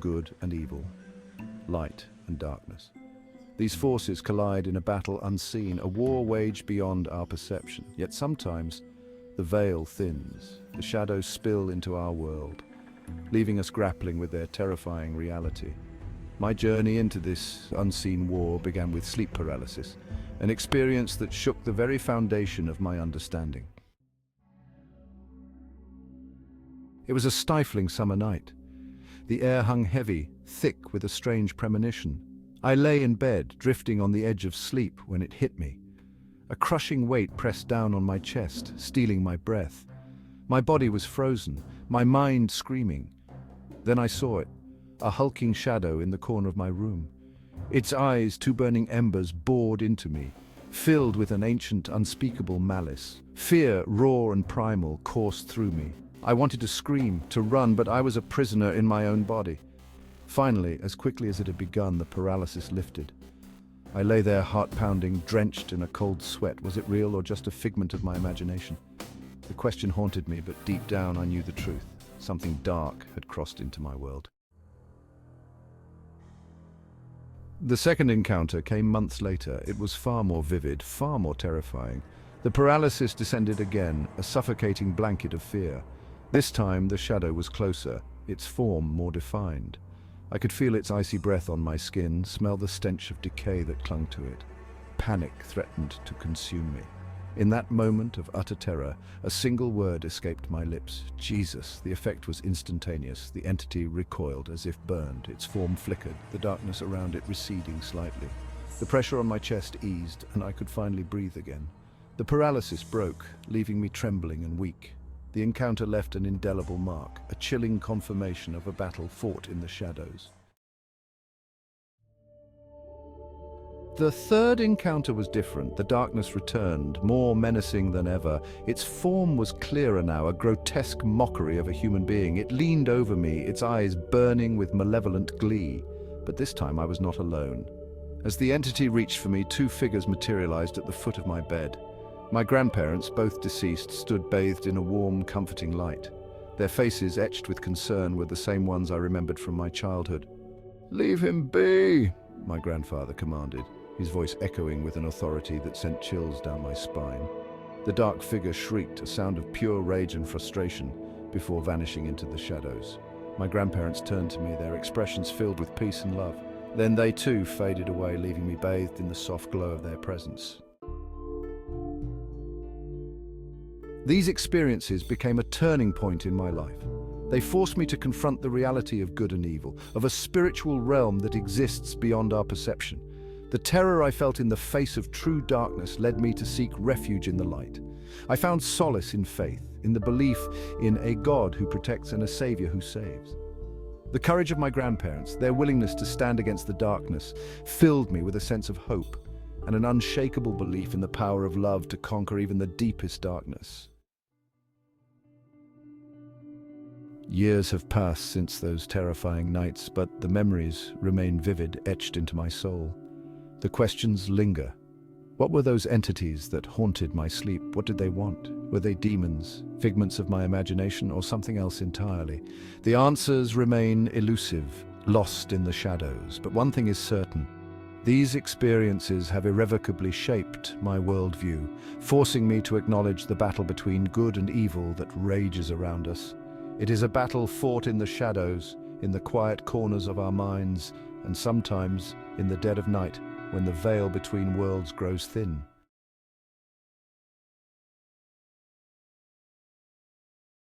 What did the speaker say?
good and evil, light and darkness. These forces collide in a battle unseen, a war waged beyond our perception. Yet sometimes the veil thins, the shadows spill into our world, leaving us grappling with their terrifying reality. My journey into this unseen war began with sleep paralysis, an experience that shook the very foundation of my understanding. It was a stifling summer night. The air hung heavy, thick with a strange premonition. I lay in bed, drifting on the edge of sleep when it hit me. A crushing weight pressed down on my chest, stealing my breath. My body was frozen, my mind screaming. Then I saw it, a hulking shadow in the corner of my room. Its eyes, two burning embers, bored into me, filled with an ancient, unspeakable malice. Fear, raw and primal, coursed through me. I wanted to scream, to run, but I was a prisoner in my own body. Finally, as quickly as it had begun, the paralysis lifted. I lay there, heart-pounding, drenched in a cold sweat. Was it real or just a figment of my imagination? The question haunted me, but deep down I knew the truth. Something dark had crossed into my world. The second encounter came months later. It was far more vivid, far more terrifying. The paralysis descended again, a suffocating blanket of fear. This time the shadow was closer, its form more defined. I could feel its icy breath on my skin, smell the stench of decay that clung to it. Panic threatened to consume me. In that moment of utter terror, a single word escaped my lips. Jesus. The effect was instantaneous. The entity recoiled as if burned. Its form flickered, the darkness around it receding slightly. The pressure on my chest eased, and I could finally breathe again. The paralysis broke, leaving me trembling and weak. The encounter left an indelible mark, a chilling confirmation of a battle fought in the shadows. The third encounter was different. The darkness returned, more menacing than ever. Its form was clearer now, a grotesque mockery of a human being. It leaned over me, its eyes burning with malevolent glee. But this time I was not alone. As the entity reached for me, two figures materialized at the foot of my bed. My grandparents, both deceased, stood bathed in a warm, comforting light. Their faces, etched with concern, were the same ones I remembered from my childhood. "Leave him be," my grandfather commanded, his voice echoing with an authority that sent chills down my spine. The dark figure shrieked, a sound of pure rage and frustration, before vanishing into the shadows. My grandparents turned to me, their expressions filled with peace and love. Then they too faded away, leaving me bathed in the soft glow of their presence. These experiences became a turning point in my life. They forced me to confront the reality of good and evil, of a spiritual realm that exists beyond our perception. The terror I felt in the face of true darkness led me to seek refuge in the light. I found solace in faith, in the belief in a God who protects and a Savior who saves. The courage of my grandparents, their willingness to stand against the darkness, filled me with a sense of hope and an unshakable belief in the power of love to conquer even the deepest darkness. Years have passed since those terrifying nights, but the memories remain vivid, etched into my soul. The questions linger. What were those entities that haunted my sleep? What did they want? Were they demons, figments of my imagination, or something else entirely? The answers remain elusive, lost in the shadows. But one thing is certain. These experiences have irrevocably shaped my worldview, forcing me to acknowledge the battle between good and evil that rages around us. It is a battle fought in the shadows, in the quiet corners of our minds, and sometimes in the dead of night, when the veil between worlds grows thin.